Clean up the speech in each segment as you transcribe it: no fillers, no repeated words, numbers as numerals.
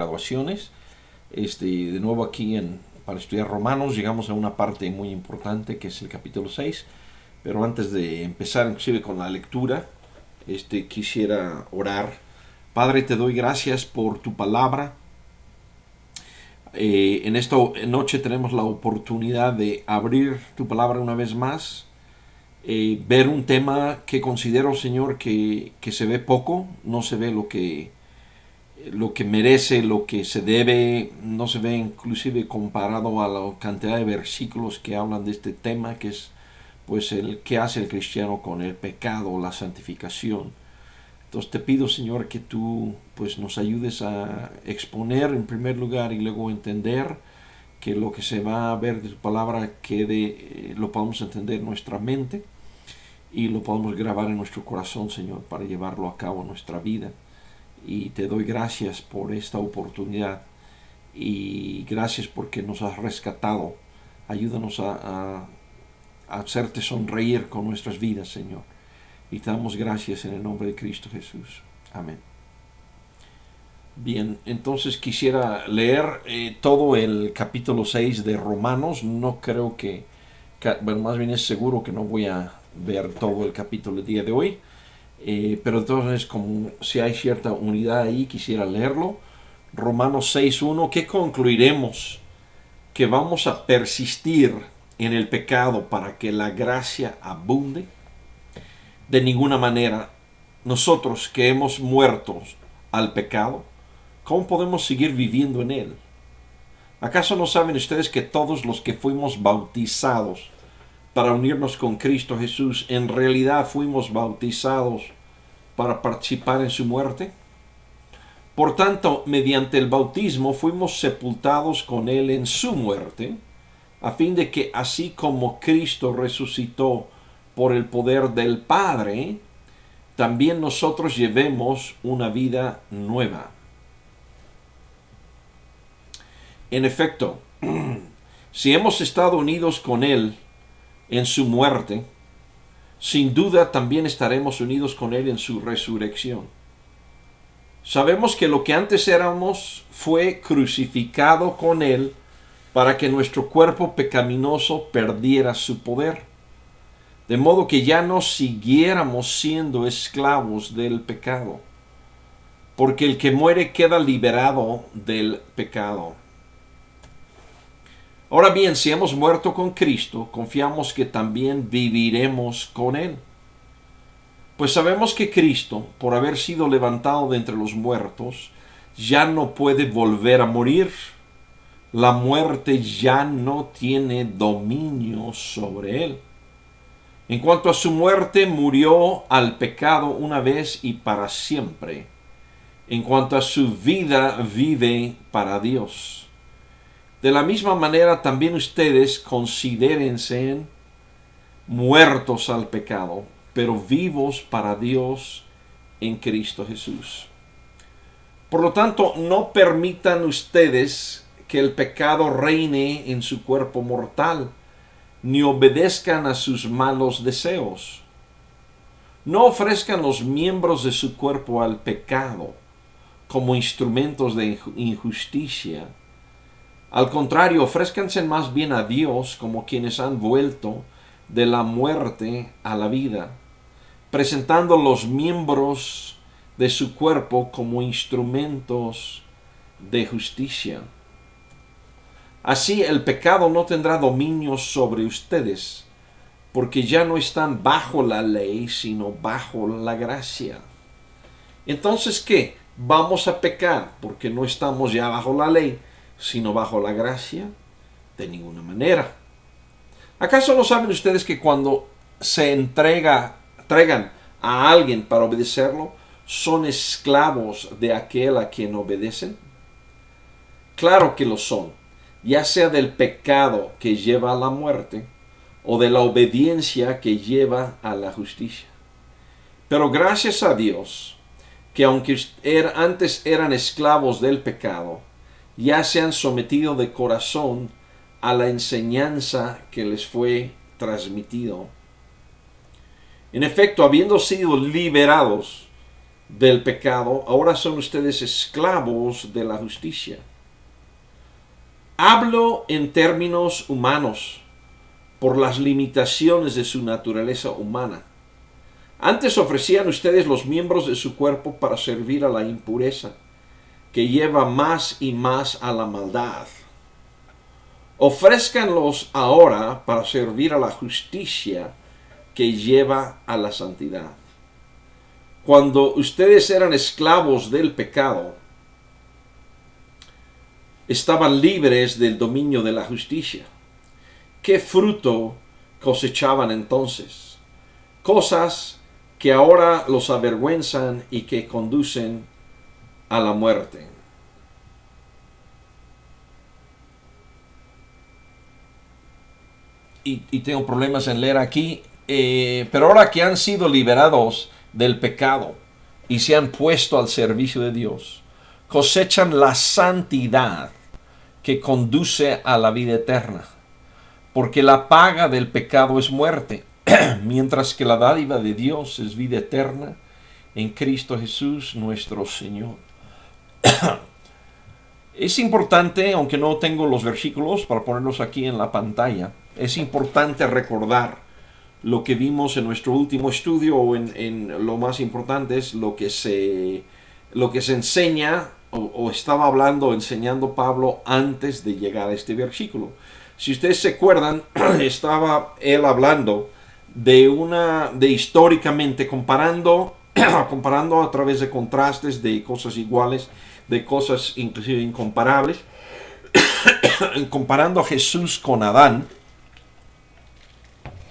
graduaciones. De nuevo aquí para estudiar Romanos llegamos a una parte muy importante que es el capítulo 6. Pero antes de empezar inclusive con la lectura, quisiera orar. Padre, te doy gracias por tu palabra. En esta noche tenemos la oportunidad de abrir tu palabra una vez más. Ver un tema que considero, Señor, que se ve poco, no se ve lo que merece, lo que se debe, no se ve inclusive comparado a la cantidad de versículos que hablan de este tema, que es pues el que hace el cristiano con el pecado, la santificación. Entonces te pido, Señor, que tú pues nos ayudes a exponer en primer lugar y luego entender, que lo que se va a ver de tu palabra quede, lo podamos entender en nuestra mente y lo podamos grabar en nuestro corazón, Señor, para llevarlo a cabo en nuestra vida. Y te doy gracias por esta oportunidad y gracias porque nos has rescatado. Ayúdanos a hacerte sonreír con nuestras vidas, Señor. Y te damos gracias en el nombre de Cristo Jesús. Amén. Bien, entonces quisiera leer todo el capítulo 6 de Romanos. No creo bueno, más bien es seguro que no voy a ver todo el capítulo el día de hoy. Pero entonces, como si hay cierta unidad ahí, quisiera leerlo. Romanos 6:1, ¿qué concluiremos? ¿Que vamos a persistir en el pecado para que la gracia abunde? De ninguna manera. Nosotros que hemos muerto al pecado, ¿cómo podemos seguir viviendo en él? ¿Acaso no saben ustedes que todos los que fuimos bautizados para unirnos con Cristo Jesús, en realidad fuimos bautizados para participar en su muerte? Por tanto, mediante el bautismo fuimos sepultados con él en su muerte, a fin de que así como Cristo resucitó por el poder del Padre, también nosotros llevemos una vida nueva. En efecto, si hemos estado unidos con él en su muerte, sin duda también estaremos unidos con él en su resurrección. Sabemos que lo que antes éramos fue crucificado con él para que nuestro cuerpo pecaminoso perdiera su poder, de modo que ya no siguiéramos siendo esclavos del pecado, porque el que muere queda liberado del pecado. Ahora bien, si hemos muerto con Cristo, confiamos que también viviremos con él. Pues sabemos que Cristo, por haber sido levantado de entre los muertos, ya no puede volver a morir. La muerte ya no tiene dominio sobre él. En cuanto a su muerte, murió al pecado una vez y para siempre. En cuanto a su vida, vive para Dios. De la misma manera, también ustedes considérense muertos al pecado, pero vivos para Dios en Cristo Jesús. Por lo tanto, no permitan ustedes que el pecado reine en su cuerpo mortal, ni obedezcan a sus malos deseos. No ofrezcan los miembros de su cuerpo al pecado como instrumentos de injusticia. Al contrario, ofrézcanse más bien a Dios como quienes han vuelto de la muerte a la vida, presentando los miembros de su cuerpo como instrumentos de justicia. Así el pecado no tendrá dominio sobre ustedes, porque ya no están bajo la ley, sino bajo la gracia. Entonces, ¿qué? ¿Vamos a pecar porque no estamos ya bajo la ley, sino bajo la gracia? De ninguna manera. ¿Acaso no saben ustedes que cuando se entregan a alguien para obedecerlo, son esclavos de aquel a quien obedecen? Claro que lo son, ya sea del pecado que lleva a la muerte o de la obediencia que lleva a la justicia. Pero gracias a Dios, que aunque antes eran esclavos del pecado, ya se han sometido de corazón a la enseñanza que les fue transmitido. En efecto, habiendo sido liberados del pecado, ahora son ustedes esclavos de la justicia. Hablo en términos humanos por las limitaciones de su naturaleza humana. Antes ofrecían ustedes los miembros de su cuerpo para servir a la impureza, que lleva más y más a la maldad. Ofrézcanlos ahora para servir a la justicia, que lleva a la santidad. Cuando ustedes eran esclavos del pecado, estaban libres del dominio de la justicia. ¿Qué fruto cosechaban entonces? Cosas que ahora los avergüenzan y que conducen a la muerte. Y tengo problemas en leer aquí, pero ahora que han sido liberados del pecado y se han puesto al servicio de Dios, cosechan la santidad que conduce a la vida eterna, porque la paga del pecado es muerte, mientras que la dádiva de Dios es vida eterna en Cristo Jesús nuestro Señor. Es importante, aunque no tengo los versículos para ponerlos aquí en la pantalla, es importante recordar lo que vimos en nuestro último estudio, o en lo más importante es lo que se enseña o estaba enseñando Pablo antes de llegar a este versículo. Si ustedes se acuerdan, estaba él hablando de históricamente comparando a través de contrastes de cosas iguales, de cosas inclusive incomparables, comparando a Jesús con Adán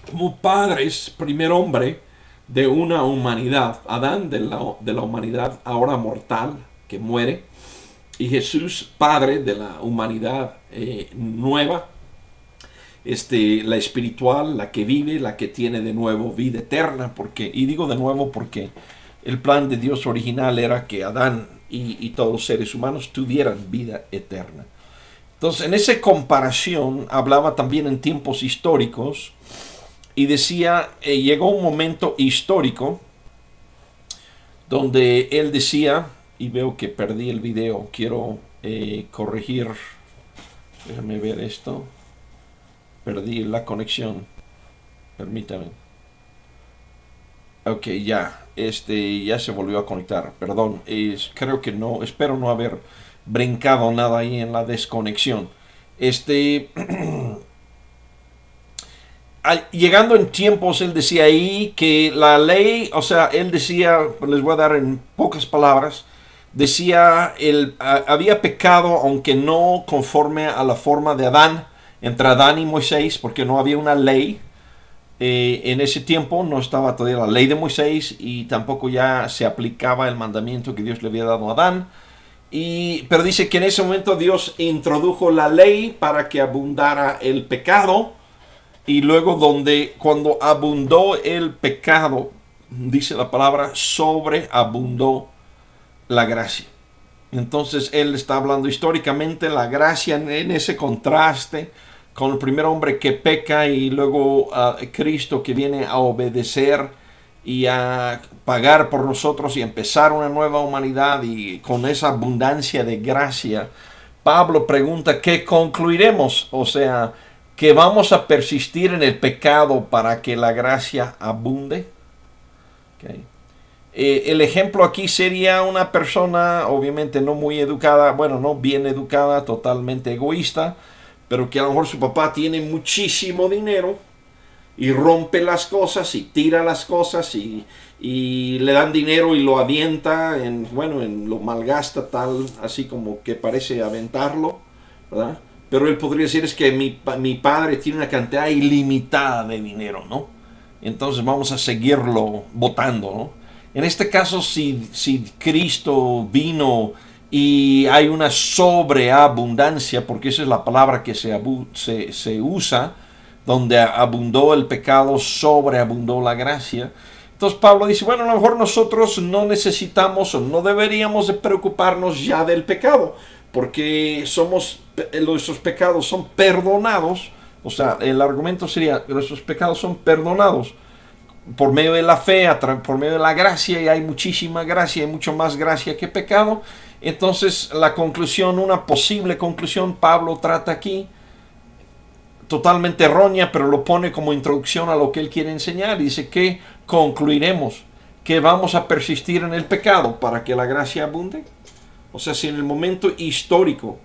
como padres, primer hombre de una humanidad. Adán de la humanidad ahora mortal que muere, y Jesús padre de la humanidad nueva, la espiritual, la que vive, la que tiene de nuevo vida eterna. Y digo de nuevo porque el plan de Dios original era que Adán y todos los seres humanos tuvieran vida eterna. Entonces, en esa comparación hablaba también en tiempos históricos y decía, llegó un momento histórico donde él decía, y veo que perdí el video, quiero corregir, déjame ver esto, perdí la conexión, permítame. Ok, ya se volvió a conectar, perdón, creo que no, espero no haber brincado nada ahí en la desconexión. Llegando en tiempos, él decía ahí que la ley, o sea, él decía, les voy a dar en pocas palabras, decía, había pecado, aunque no conforme a la forma de Adán, entre Adán y Moisés, porque no había una ley. En ese tiempo no estaba todavía la ley de Moisés y tampoco ya se aplicaba el mandamiento que Dios le había dado a Adán. Pero dice que en ese momento Dios introdujo la ley para que abundara el pecado. Y luego cuando abundó el pecado, dice la palabra, sobreabundó la gracia. Entonces él está hablando históricamente la gracia en ese contraste con el primer hombre que peca y luego Cristo que viene a obedecer y a pagar por nosotros y empezar una nueva humanidad, y con esa abundancia de gracia, Pablo pregunta, ¿qué concluiremos? O sea, ¿que vamos a persistir en el pecado para que la gracia abunde? Okay. El ejemplo aquí sería una persona obviamente no muy educada, bueno, no bien educada, totalmente egoísta, pero que a lo mejor su papá tiene muchísimo dinero y rompe las cosas y tira las cosas y le dan dinero y lo avienta, lo malgasta tal, así como que parece aventarlo, ¿verdad? Pero él podría decir, es que mi padre tiene una cantidad ilimitada de dinero, ¿no? Entonces vamos a seguirlo votando, ¿no? En este caso, si Cristo vino y hay una sobreabundancia, porque esa es la palabra que se usa, donde abundó el pecado, sobreabundó la gracia. Entonces Pablo dice, bueno, a lo mejor nosotros no necesitamos o no deberíamos de preocuparnos ya del pecado, porque nuestros pecados son perdonados. O sea, el argumento sería, nuestros pecados son perdonados. por medio de la fe, por medio de la gracia, y hay muchísima gracia, hay mucho más gracia que pecado. Entonces la conclusión, una posible conclusión, Pablo trata aquí, totalmente errónea, pero lo pone como introducción a lo que él quiere enseñar. Dice que concluiremos que vamos a persistir en el pecado para que la gracia abunde. O sea, si en el momento histórico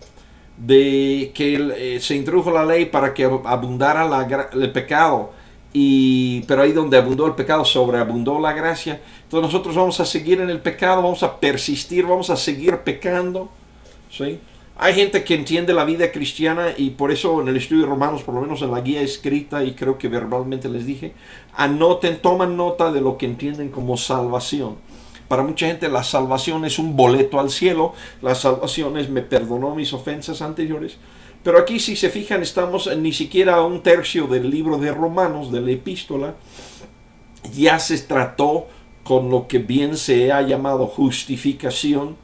de que se introdujo la ley para que abundara el pecado, pero ahí donde abundó el pecado, sobreabundó la gracia. Entonces nosotros vamos a seguir en el pecado, vamos a persistir, vamos a seguir pecando, ¿sí? Hay gente que entiende la vida cristiana, y por eso en el estudio de Romanos, por lo menos en la guía escrita, y creo que verbalmente les dije, toman nota de lo que entienden como salvación. Para mucha gente la salvación es un boleto al cielo, la salvación es me perdonó mis ofensas anteriores. Pero aquí, si se fijan, estamos ni siquiera a un tercio del libro de Romanos, de la epístola. Ya se trató con lo que bien se ha llamado justificación,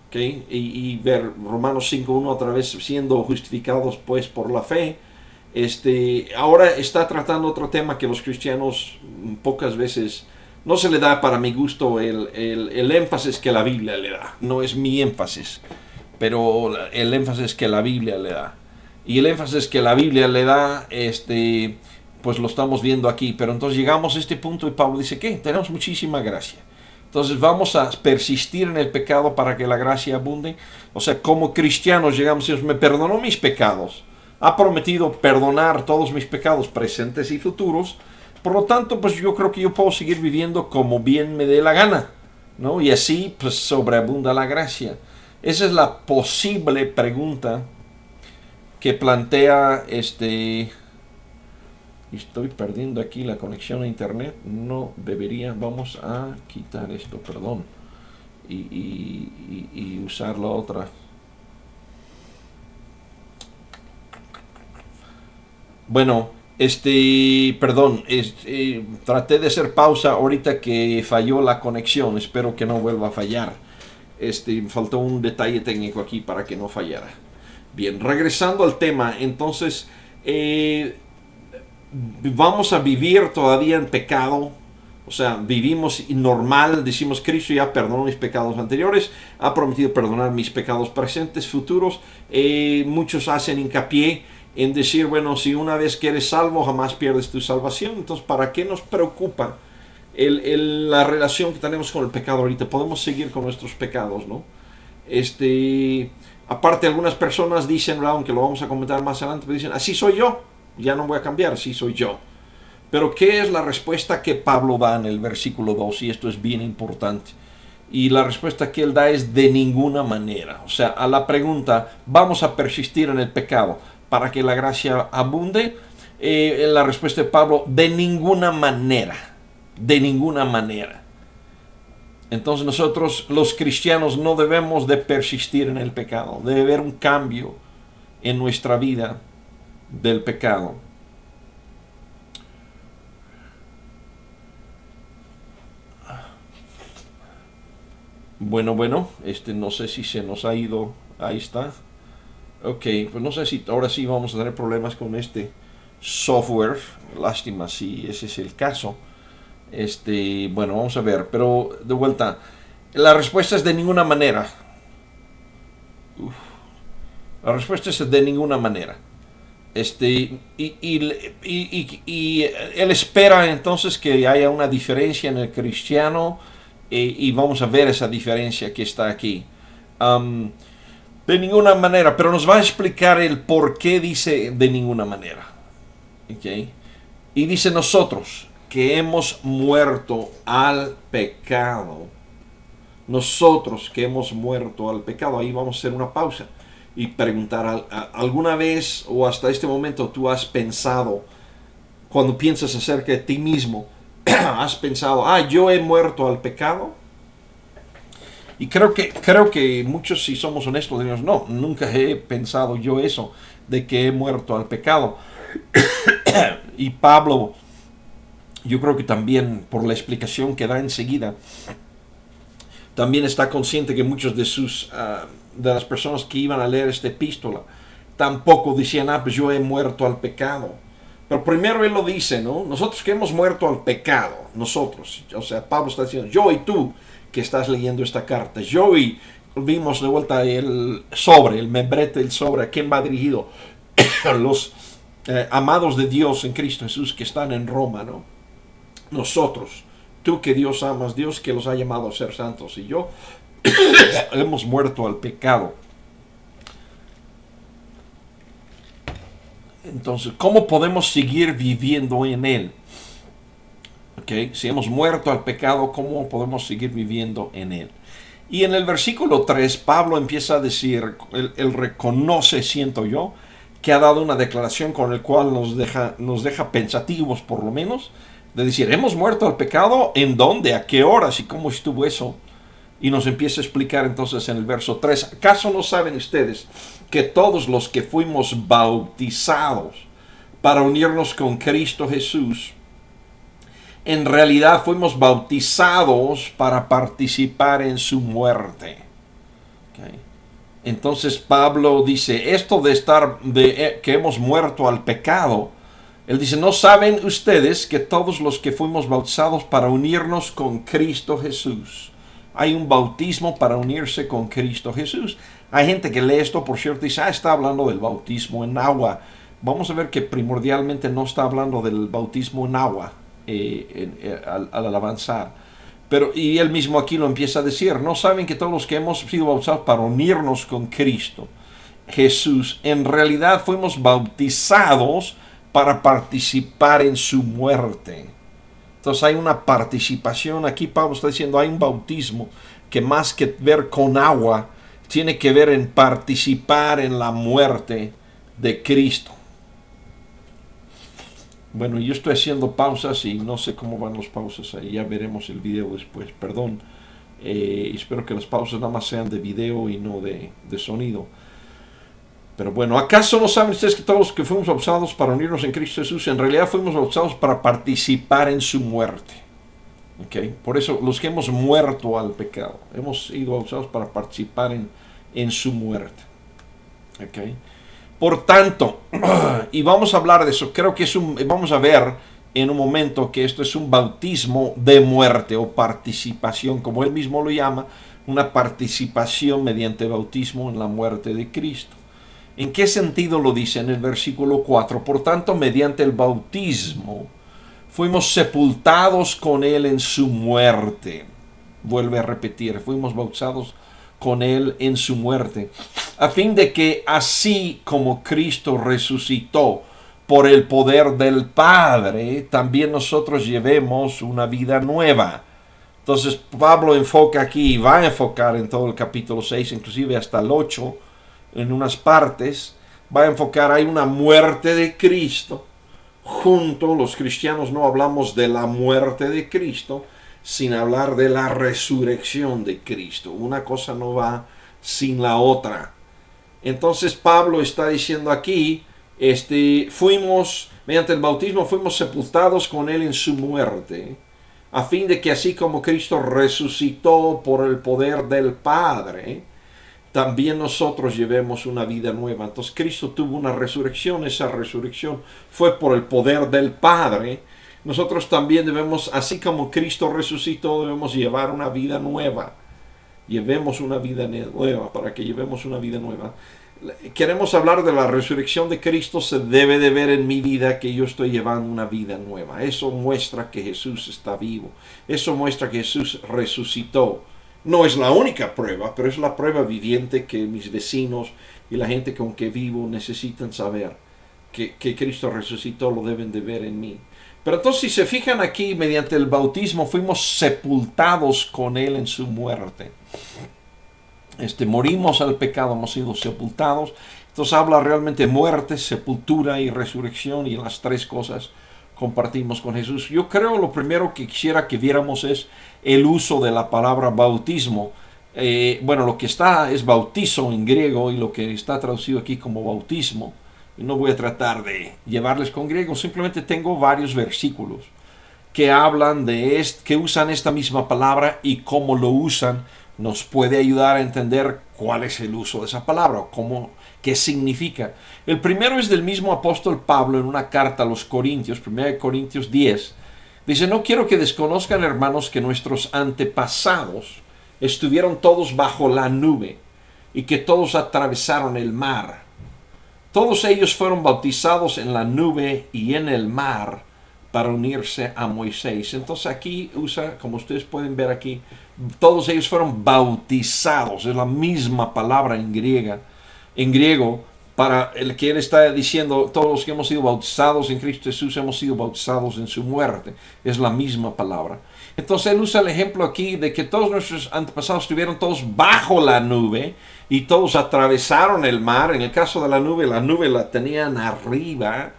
¿okay? Y ver Romanos 5.1 otra vez, siendo justificados pues por la fe. Ahora está tratando otro tema que los cristianos pocas veces no se le da, para mi gusto, el énfasis que la Biblia le da. No es mi énfasis, pero el énfasis que la Biblia le da. Y el énfasis que la Biblia le da, pues lo estamos viendo aquí. Pero entonces llegamos a este punto y Pablo dice que tenemos muchísima gracia. Entonces vamos a persistir en el pecado para que la gracia abunde. O sea, como cristianos llegamos y Dios me perdonó mis pecados. Ha prometido perdonar todos mis pecados presentes y futuros. Por lo tanto, pues yo creo que yo puedo seguir viviendo como bien me dé la gana, ¿no? Y así pues sobreabunda la gracia. Esa es la posible pregunta que plantea Estoy perdiendo aquí la conexión a internet. No debería. Vamos a quitar esto, perdón. Y usar la otra. Bueno, perdón. Traté de hacer pausa ahorita que falló la conexión. Espero que no vuelva a fallar. Faltó un detalle técnico aquí para que no fallara. Bien, regresando al tema, entonces vamos a vivir todavía en pecado. O sea, vivimos normal, decimos Cristo ya perdonó mis pecados anteriores, ha prometido perdonar mis pecados presentes, futuros. Muchos hacen hincapié en decir, bueno, si una vez que eres salvo jamás pierdes tu salvación. Entonces, ¿para qué nos preocupa la relación que tenemos con el pecado ahorita? Podemos seguir con nuestros pecados, ¿no? Aparte, algunas personas dicen, aunque lo vamos a comentar más adelante, pero dicen, así soy yo, ya no voy a cambiar, así soy yo. Pero ¿qué es la respuesta que Pablo da en el versículo 2? Y esto es bien importante. Y la respuesta que él da es de ninguna manera. O sea, a la pregunta, ¿vamos a persistir en el pecado para que la gracia abunde? La respuesta de Pablo, de ninguna manera. De ninguna manera. Entonces nosotros los cristianos no debemos de persistir en el pecado. Debe haber un cambio en nuestra vida del pecado. Bueno, no sé si se nos ha ido. Ahí está. Ok, pues no sé si ahora sí vamos a tener problemas con este software. Lástima si ese es el caso. Bueno, vamos a ver, pero de vuelta, la respuesta es de ninguna manera. La respuesta es de ninguna manera. Y él espera entonces que haya una diferencia en el cristiano, y vamos a ver esa diferencia que está aquí. De ninguna manera, pero nos va a explicar el por qué dice de ninguna manera. ¿Okay? Y dice nosotros que hemos muerto al pecado. Nosotros que hemos muerto al pecado. Ahí vamos a hacer una pausa y preguntar, ¿alguna vez o hasta este momento tú has pensado, cuando piensas acerca de ti mismo, has pensado, yo he muerto al pecado? Y creo que muchos, si somos honestos, diríamos, no, nunca he pensado yo eso, de que he muerto al pecado. Y Pablo, yo creo que también por la explicación que da enseguida, también está consciente que muchos de las personas que iban a leer esta epístola tampoco decían, pues yo he muerto al pecado. Pero primero él lo dice, ¿no? Nosotros que hemos muerto al pecado, nosotros, o sea, Pablo está diciendo, yo y tú que estás leyendo esta carta, yo y vimos de vuelta el sobre, el membrete, el sobre, ¿a quién va dirigido? Los amados de Dios en Cristo Jesús que están en Roma, ¿no? Nosotros, tú que Dios amas, Dios que los ha llamado a ser santos, y yo hemos muerto al pecado. Entonces, ¿cómo podemos seguir viviendo en él? ¿Okay? Si hemos muerto al pecado, ¿cómo podemos seguir viviendo en él? Y en el versículo 3, Pablo empieza a decir, él reconoce, siento yo, que ha dado una declaración con la cual nos deja pensativos, por lo menos, de decir, ¿hemos muerto al pecado? ¿En dónde? ¿A qué horas? ¿Y cómo estuvo eso? Y nos empieza a explicar entonces en el verso 3, ¿acaso no saben ustedes que todos los que fuimos bautizados para unirnos con Cristo Jesús, en realidad fuimos bautizados para participar en su muerte? Okay. Entonces Pablo dice, esto que hemos muerto al pecado, él dice, ¿no saben ustedes que todos los que fuimos bautizados para unirnos con Cristo Jesús? Hay un bautismo para unirse con Cristo Jesús. Hay gente que lee esto, por cierto, y dice, está hablando del bautismo en agua. Vamos a ver que primordialmente no está hablando del bautismo en agua al avanzar. Pero, y él mismo aquí lo empieza a decir, ¿no saben que todos los que hemos sido bautizados para unirnos con Cristo Jesús, en realidad fuimos bautizados para participar en su muerte? Entonces hay una participación. Aquí Pablo está diciendo, hay un bautismo que más que ver con agua, tiene que ver en participar en la muerte de Cristo. Bueno, yo estoy haciendo pausas y no sé cómo van las pausas ahí. Ya veremos el video después. Perdón. Espero que las pausas nada más sean de video y no de sonido. Pero bueno, ¿acaso no saben ustedes que todos los que fuimos bautizados para unirnos en Cristo Jesús, en realidad fuimos bautizados para participar en su muerte? ¿Okay? Por eso, los que hemos muerto al pecado, hemos sido bautizados para participar en su muerte. ¿Okay? Por tanto, y vamos a hablar de eso, creo que vamos a ver en un momento que esto es un bautismo de muerte o participación, como él mismo lo llama, una participación mediante bautismo en la muerte de Cristo. ¿En qué sentido lo dice en el versículo 4? Por tanto, mediante el bautismo fuimos sepultados con él en su muerte. Vuelve a repetir, fuimos bautizados con él en su muerte, a fin de que así como Cristo resucitó por el poder del Padre, también nosotros llevemos una vida nueva. Entonces Pablo enfoca aquí, y va a enfocar en todo el capítulo 6, inclusive hasta el 8, en unas partes, va a enfocar, hay una muerte de Cristo. Junto, los cristianos no hablamos de la muerte de Cristo, sin hablar de la resurrección de Cristo. Una cosa no va sin la otra. Entonces Pablo está diciendo aquí, mediante el bautismo fuimos sepultados con él en su muerte, a fin de que así como Cristo resucitó por el poder del Padre, también nosotros llevemos una vida nueva. Entonces Cristo tuvo una resurrección, esa resurrección fue por el poder del Padre. Nosotros también debemos, así como Cristo resucitó, debemos llevar una vida nueva. Llevemos una vida nueva, para que llevemos una vida nueva. Queremos hablar de la resurrección de Cristo, se debe de ver en mi vida que yo estoy llevando una vida nueva. Eso muestra que Jesús está vivo. Eso muestra que Jesús resucitó. No es la única prueba, pero es la prueba viviente que mis vecinos y la gente con que vivo necesitan saber. Que Cristo resucitó, lo deben de ver en mí. Pero entonces, si se fijan aquí, mediante el bautismo fuimos sepultados con él en su muerte. Morimos al pecado, hemos sido sepultados. Entonces habla realmente de muerte, sepultura y resurrección, y las tres cosas compartimos con Jesús. Yo creo lo primero que quisiera que viéramos es el uso de la palabra bautismo. Lo que está es bautizo en griego, y lo que está traducido aquí como bautismo. No voy a tratar de llevarles con griego, simplemente tengo varios versículos que hablan que usan esta misma palabra y cómo lo usan nos puede ayudar a entender cuál es el uso de esa palabra, qué significa. El primero es del mismo apóstol Pablo en una carta a los Corintios, 1 Corintios 10. Dice, no quiero que desconozcan, hermanos, que nuestros antepasados estuvieron todos bajo la nube y que todos atravesaron el mar. Todos ellos fueron bautizados en la nube y en el mar para unirse a Moisés. Entonces aquí usa, como ustedes pueden ver aquí, todos ellos fueron bautizados. Es la misma palabra en griego, para el que él está diciendo, todos los que hemos sido bautizados en Cristo Jesús hemos sido bautizados en su muerte. Es la misma palabra. Entonces él usa el ejemplo aquí de que todos nuestros antepasados estuvieron todos bajo la nube y todos atravesaron el mar. En el caso de la nube la tenían arriba.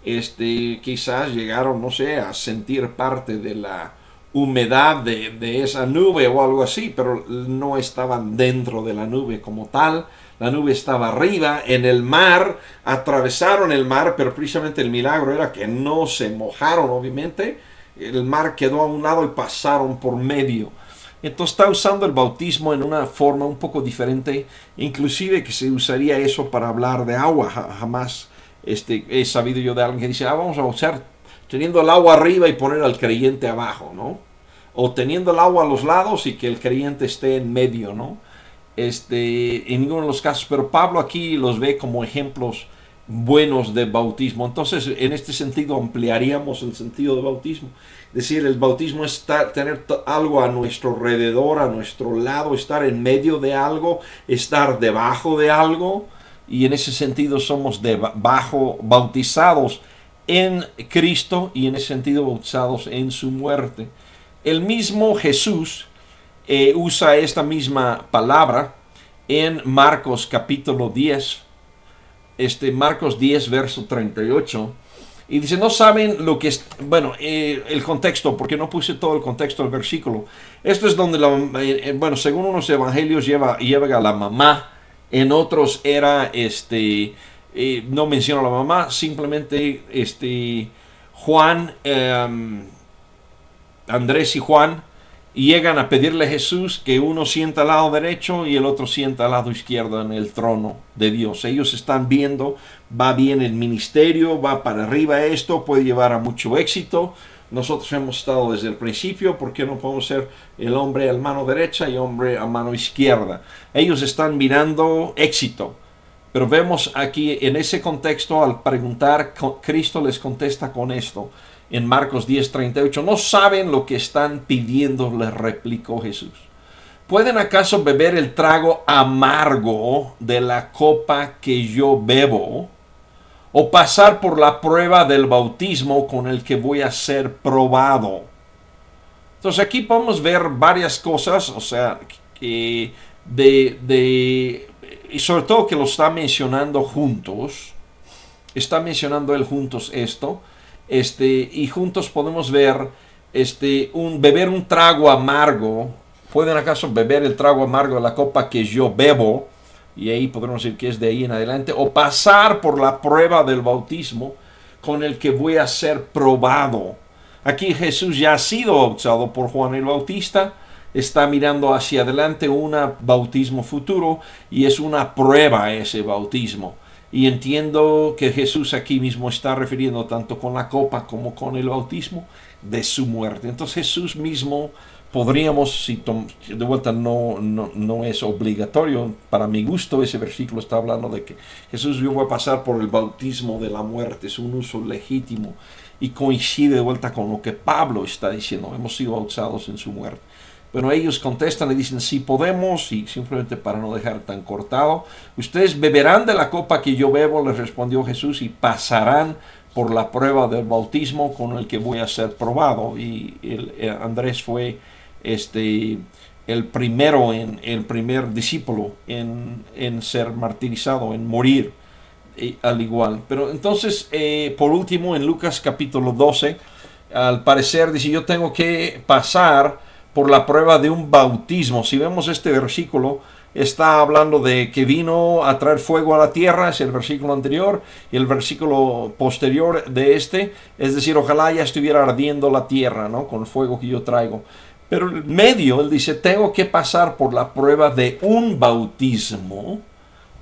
Quizás llegaron, no sé, a sentir parte de la humedad de esa nube o algo así, pero no estaban dentro de la nube como tal. La nube estaba arriba, en el mar, atravesaron el mar, pero precisamente el milagro era que no se mojaron, obviamente. El mar quedó a un lado y pasaron por medio. Entonces está usando el bautismo en una forma un poco diferente, inclusive que se usaría eso para hablar de agua. Jamás he sabido yo de alguien que dice, vamos a bautizar teniendo el agua arriba y poner al creyente abajo, ¿no? O teniendo el agua a los lados y que el creyente esté en medio, ¿no? En ninguno de los casos, pero Pablo aquí los ve como ejemplos buenos de bautismo. Entonces, en este sentido, ampliaríamos el sentido de bautismo. Es decir, el bautismo es tener algo a nuestro alrededor, a nuestro lado, estar en medio de algo, estar debajo de algo, y en ese sentido somos bautizados en Cristo y en ese sentido bautizados en su muerte. El mismo Jesús usa esta misma palabra en Marcos capítulo 10, Marcos 10 verso 38, y dice, no saben lo que es, bueno, el contexto, porque no puse todo el contexto del versículo. Esto es donde, según unos evangelios lleva a la mamá, en otros era, no menciona a la mamá, simplemente, Juan, Andrés y Juan, y llegan a pedirle a Jesús que uno sienta al lado derecho y el otro sienta al lado izquierdo en el trono de Dios. Ellos están viendo, va bien el ministerio, va para arriba esto, puede llevar a mucho éxito. Nosotros hemos estado desde el principio, ¿por qué no podemos ser el hombre a mano derecha y hombre a mano izquierda? Ellos están mirando éxito. Pero vemos aquí en ese contexto, al preguntar, Cristo les contesta con esto. En Marcos 10:38, no saben lo que están pidiendo, les replicó Jesús. ¿Pueden acaso beber el trago amargo de la copa que yo bebo? ¿O pasar por la prueba del bautismo con el que voy a ser probado? Entonces aquí podemos ver varias cosas, o sea, y sobre todo que lo está mencionando juntos. Está mencionando él juntos esto. Y juntos podemos ver beber un trago amargo. ¿Pueden acaso beber el trago amargo de la copa que yo bebo? Y ahí podremos decir que es de ahí en adelante. O pasar por la prueba del bautismo con el que voy a ser probado. Aquí Jesús ya ha sido bautizado por Juan el Bautista. Está mirando hacia adelante un bautismo futuro y es una prueba ese bautismo. Y entiendo que Jesús aquí mismo está refiriendo tanto con la copa como con el bautismo de su muerte. Entonces Jesús mismo podríamos, si de vuelta no es obligatorio, para mi gusto ese versículo está hablando de que Jesús yo voy a pasar por el bautismo de la muerte, es un uso legítimo y coincide de vuelta con lo que Pablo está diciendo, hemos sido bautizados en su muerte. Pero ellos contestan y dicen, sí podemos, y simplemente para no dejar tan cortado, ustedes beberán de la copa que yo bebo, les respondió Jesús, y pasarán por la prueba del bautismo con el que voy a ser probado. Y Andrés fue el primer discípulo en ser martirizado, en morir al igual. Pero entonces, por último, en Lucas capítulo 12, al parecer dice, yo tengo que pasar por la prueba de un bautismo. Si vemos este versículo, está hablando de que vino a traer fuego a la tierra, es el versículo anterior, y el versículo posterior de es decir, ojalá ya estuviera ardiendo la tierra, ¿no? Con el fuego que yo traigo. Pero en medio, él dice, tengo que pasar por la prueba de un bautismo.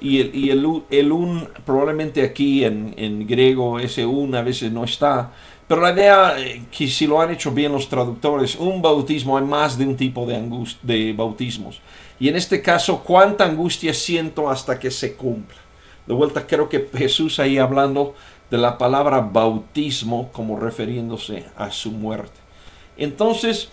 Y el un, probablemente aquí en griego, ese un a veces no está. Pero la idea, que si lo han hecho bien los traductores, un bautismo, hay más de un tipo de bautismos. Y en este caso, ¿cuánta angustia siento hasta que se cumpla? De vuelta, creo que Jesús ahí hablando de la palabra bautismo como refiriéndose a su muerte. Entonces,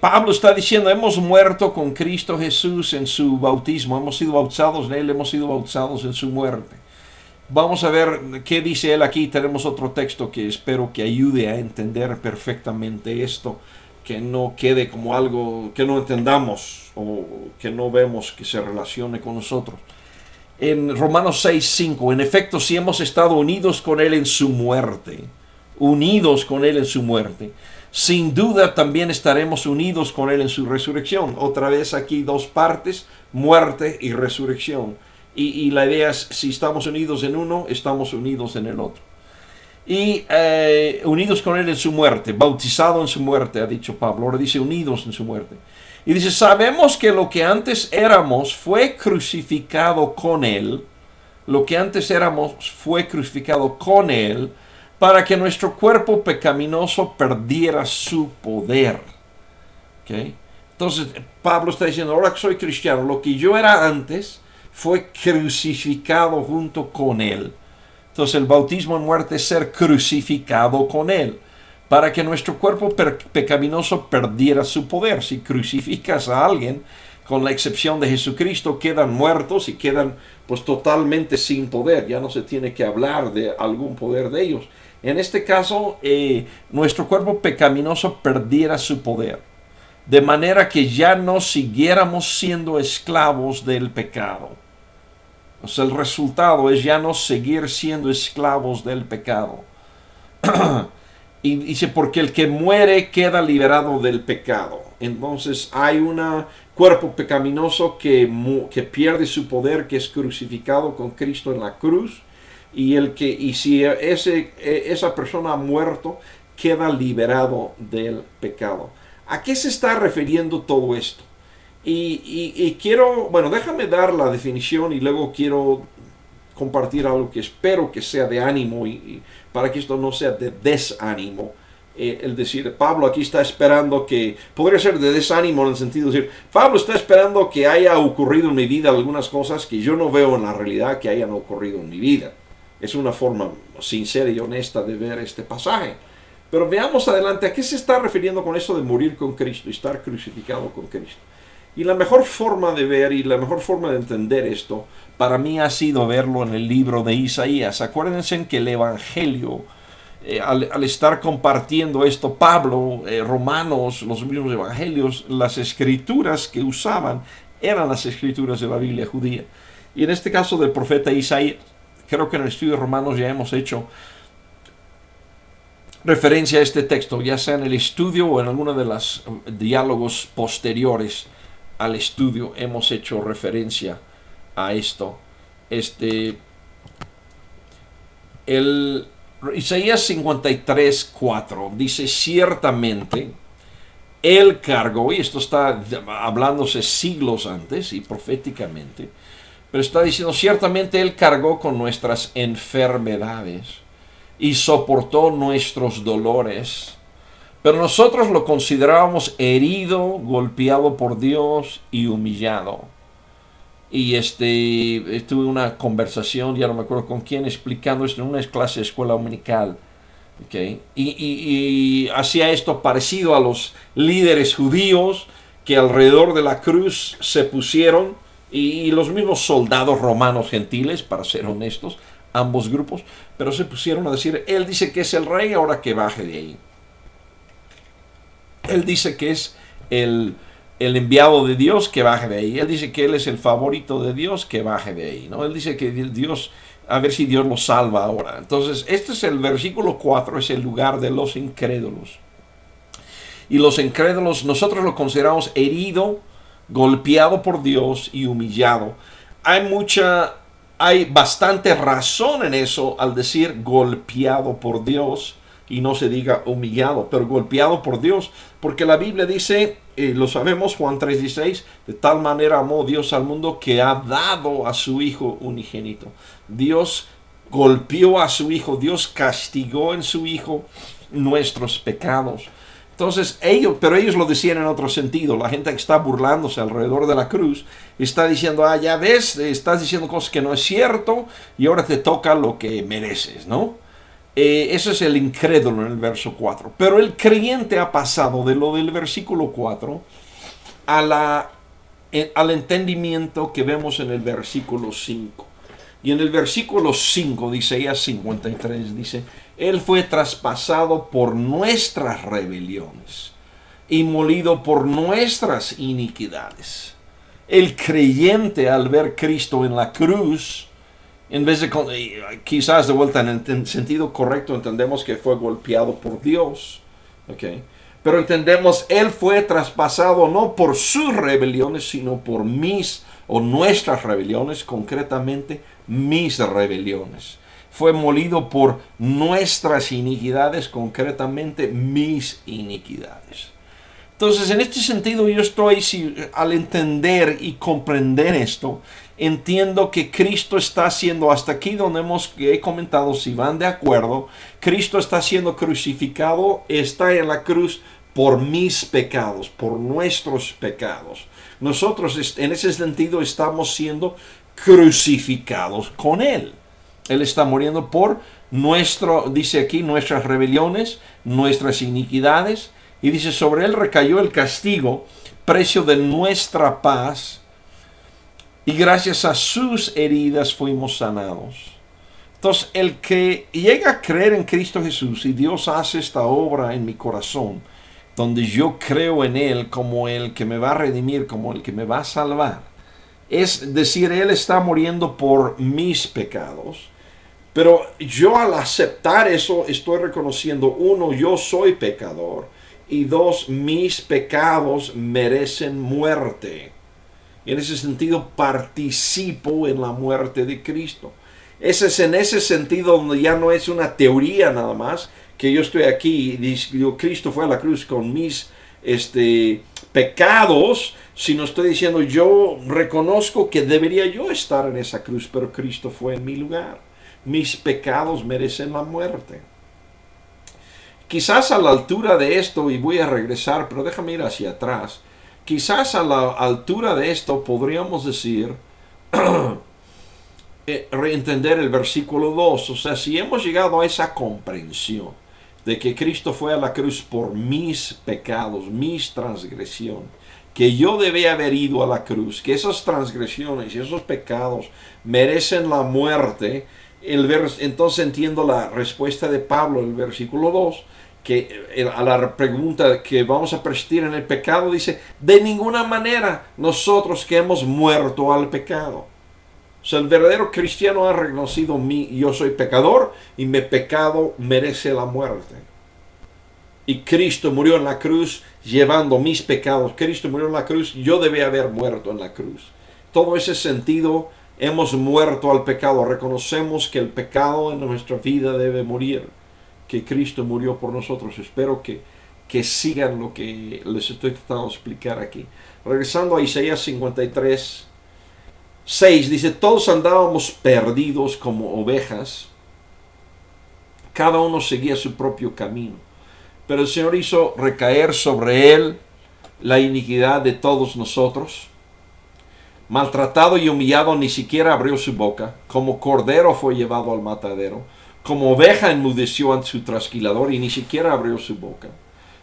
Pablo está diciendo, hemos muerto con Cristo Jesús en su bautismo, hemos sido bautizados en él, hemos sido bautizados en su muerte. Vamos a ver qué dice él aquí. Tenemos otro texto que espero que ayude a entender perfectamente esto, que no quede como algo que no entendamos o que no vemos que se relacione con nosotros. En Romanos 6:5, en efecto, si hemos estado unidos con él en su muerte, unidos con él en su muerte, sin duda también estaremos unidos con él en su resurrección. Otra vez aquí dos partes, muerte y resurrección. Y la idea es, si estamos unidos en uno, estamos unidos en el otro. Y unidos con él en su muerte, bautizado en su muerte, ha dicho Pablo. Ahora dice unidos en su muerte. Y dice, sabemos que lo que antes éramos fue crucificado con él. Lo que antes éramos fue crucificado con él, para que nuestro cuerpo pecaminoso perdiera su poder. ¿Okay? Entonces, Pablo está diciendo, ahora que soy cristiano, lo que yo era antes fue crucificado junto con él. Entonces, el bautismo en muerte es ser crucificado con él, para que nuestro cuerpo pecaminoso perdiera su poder. Si crucificas a alguien, con la excepción de Jesucristo, quedan muertos y quedan pues totalmente sin poder. Ya no se tiene que hablar de algún poder de ellos. En este caso, nuestro cuerpo pecaminoso perdiera su poder, de manera que ya no siguiéramos siendo esclavos del pecado. O sea, el resultado es ya no seguir siendo esclavos del pecado. Y dice, porque el que muere queda liberado del pecado. Entonces hay un cuerpo pecaminoso que pierde su poder, que es crucificado con Cristo en la cruz. Y si esa persona ha muerto, queda liberado del pecado. ¿A qué se está refiriendo todo esto? Y quiero, bueno, déjame dar la definición y luego quiero compartir algo que espero que sea de ánimo y para que esto no sea de desánimo. El decir, Pablo aquí está esperando que, podría ser de desánimo en el sentido de decir, Pablo está esperando que haya ocurrido en mi vida algunas cosas que yo no veo en la realidad que hayan ocurrido en mi vida. Es una forma sincera y honesta de ver este pasaje. Pero veamos adelante, ¿a qué se está refiriendo con eso de morir con Cristo y estar crucificado con Cristo? Y la mejor forma de ver y la mejor forma de entender esto, para mí ha sido verlo en el libro de Isaías. Acuérdense que el Evangelio, al estar compartiendo esto, Pablo, Romanos, los mismos Evangelios, las escrituras que usaban eran las escrituras de la Biblia judía. Y en este caso del profeta Isaías, creo que en el estudio de Romanos ya hemos hecho referencia a este texto, ya sea en el estudio o en alguno de los diálogos posteriores al estudio hemos hecho referencia a esto. El Isaías 53:4 dice, ciertamente él cargó, y esto está hablándose siglos antes y proféticamente, pero está diciendo, ciertamente él cargó con nuestras enfermedades y soportó nuestros dolores. Pero nosotros lo considerábamos herido, golpeado por Dios y humillado. Y tuve una conversación, ya no me acuerdo con quién, explicando esto en una clase de escuela dominical. ¿Okay? Y hacía esto parecido a los líderes judíos que alrededor de la cruz se pusieron, y los mismos soldados romanos gentiles, para ser honestos, ambos grupos, pero se pusieron a decir, él dice que es el rey, ahora que baje de ahí. Él dice que es el enviado de Dios, que baje de ahí. Él dice que él es el favorito de Dios, que baje de ahí, ¿no? Él dice que Dios, a ver si Dios lo salva ahora. Entonces, este es el versículo 4, es el lugar de los incrédulos. Y los incrédulos, nosotros lo consideramos herido, golpeado por Dios y humillado. Hay bastante razón en eso al decir golpeado por Dios, y no se diga humillado, pero golpeado por Dios, porque la Biblia dice, lo sabemos, Juan 3:16, de tal manera amó Dios al mundo que ha dado a su Hijo unigénito. Dios golpeó a su Hijo, Dios castigó en su Hijo nuestros pecados. Entonces pero ellos lo decían en otro sentido. La gente que está burlándose alrededor de la cruz está diciendo, ya ves, estás diciendo cosas que no es cierto y ahora te toca lo que mereces, ¿no? Eso es el incrédulo en el verso 4. Pero el creyente ha pasado de lo del versículo 4 al entendimiento que vemos en el versículo 5. Y en el versículo 5 de Isaías 53 dice, Él fue traspasado por nuestras rebeliones y molido por nuestras iniquidades. El creyente, al ver Cristo en la cruz, en vez de, quizás de vuelta en el sentido correcto, entendemos que fue golpeado por Dios, ¿okay? Pero entendemos, Él fue traspasado no por sus rebeliones, sino por nuestras rebeliones, concretamente mis rebeliones. Fue molido por nuestras iniquidades, concretamente mis iniquidades. Entonces, en este sentido, yo estoy, al entender y comprender esto, entiendo que Cristo está siendo, hasta aquí donde he comentado, si van de acuerdo, Cristo está siendo crucificado, está en la cruz por mis pecados, por nuestros pecados. Nosotros, en ese sentido, estamos siendo crucificados con Él. Él está muriendo por dice aquí, nuestras rebeliones, nuestras iniquidades. Y dice, sobre Él recayó el castigo, precio de nuestra paz, y gracias a sus heridas fuimos sanados. Entonces, el que llega a creer en Cristo Jesús, y Dios hace esta obra en mi corazón, donde yo creo en Él como el que me va a redimir, como el que me va a salvar, es decir, Él está muriendo por mis pecados. Pero yo, al aceptar eso, estoy reconociendo, uno, yo soy pecador, y dos, mis pecados merecen muerte. Y en ese sentido participo en la muerte de Cristo. Ese es en ese sentido donde ya no es una teoría nada más, que yo estoy aquí y digo, Cristo fue a la cruz con mis pecados, sino estoy diciendo, yo reconozco que debería yo estar en esa cruz, pero Cristo fue en mi lugar. Mis pecados merecen la muerte. Quizás a la altura de esto, y voy a regresar, pero déjame ir hacia atrás, quizás a la altura de esto podríamos decir, reentender el versículo 2, o sea, si hemos llegado a esa comprensión de que Cristo fue a la cruz por mis pecados, mis transgresiones, que yo debía haber ido a la cruz, que esas transgresiones y esos pecados merecen la muerte, entonces entiendo la respuesta de Pablo en el versículo 2, que a la pregunta que vamos a persistir en el pecado, dice, de ninguna manera nosotros que hemos muerto al pecado. O sea, el verdadero cristiano ha reconocido yo soy pecador y mi pecado merece la muerte. Y Cristo murió en la cruz llevando mis pecados. Cristo murió en la cruz, yo debía haber muerto en la cruz. Todo ese sentido, hemos muerto al pecado. Reconocemos que el pecado en nuestra vida debe morir. Que Cristo murió por nosotros. Espero que sigan lo que les estoy tratando de explicar aquí. Regresando a Isaías 53, 6, dice, todos andábamos perdidos como ovejas. Cada uno seguía su propio camino. Pero el Señor hizo recaer sobre Él la iniquidad de todos nosotros. Maltratado y humillado, ni siquiera abrió su boca. Como cordero fue llevado al matadero. Como oveja enmudeció ante su trasquilador y ni siquiera abrió su boca.